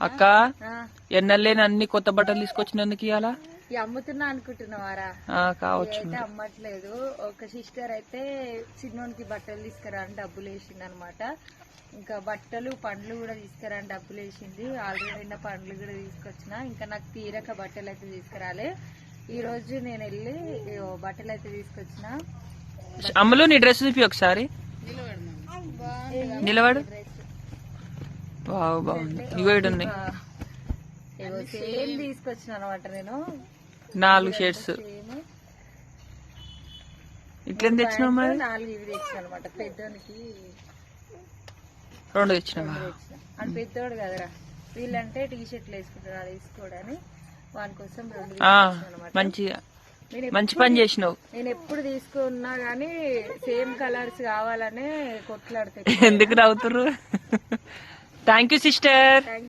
అక్క ఎన్నెల్లేని అన్ని కొత్త బట్టలు తీసుకొచ్చినందుకు ఇవాళ అమ్ముతున్నా అనుకుంటున్నావారా? కావచ్చు. అయితే అమ్మట్లేదు. ఒక సిస్టర్ అయితే చిన్నోనికి బట్టలు తీసుకురా అని డబ్బులు వేసింది అనమాట. ఇంకా బట్టలు పండ్లు కూడా తీసుకురా అని డబ్బులు వేసింది. ఆల్రెడీ నిన్న పండ్లు కూడా తీసుకొచ్చిన. ఇంకా నాకు తీరక బట్టలు అయితే తీసుకురాలే. ఈ రోజు నేను వెళ్ళి బట్టలు అయితే తీసుకొచ్చిన. అమ్మలో నీ డ్రెస్ చూపి ఒకసారి. నిలబడు. బాగుంది. ఇగో ఉన్నాయి సేమ్ తీసుకొచ్చిన అనమాట. నేను 4 షేడ్స్. ఇట్లా తెచ్చినావు మరి? 4 ఇవి తెచ్చిన అనమాట. పెద్దోనికి 2 తెచ్చినావా? అని పెద్దోడు కదరా, వీళ్ళంటే టీ షర్ట్లు వేసుకుంటారు, అది వేసుకోవడానికి వాని కోసం 2 అనమాట. మంచిగా మంచి పని చేసినావు. నేను ఎప్పుడు తీసుకున్నా గానీ సేమ్ కలర్స్ కావాలనే కొట్లాడుతాయి. ఎందుకు నవ్వుతుర్రు? Thank you sister.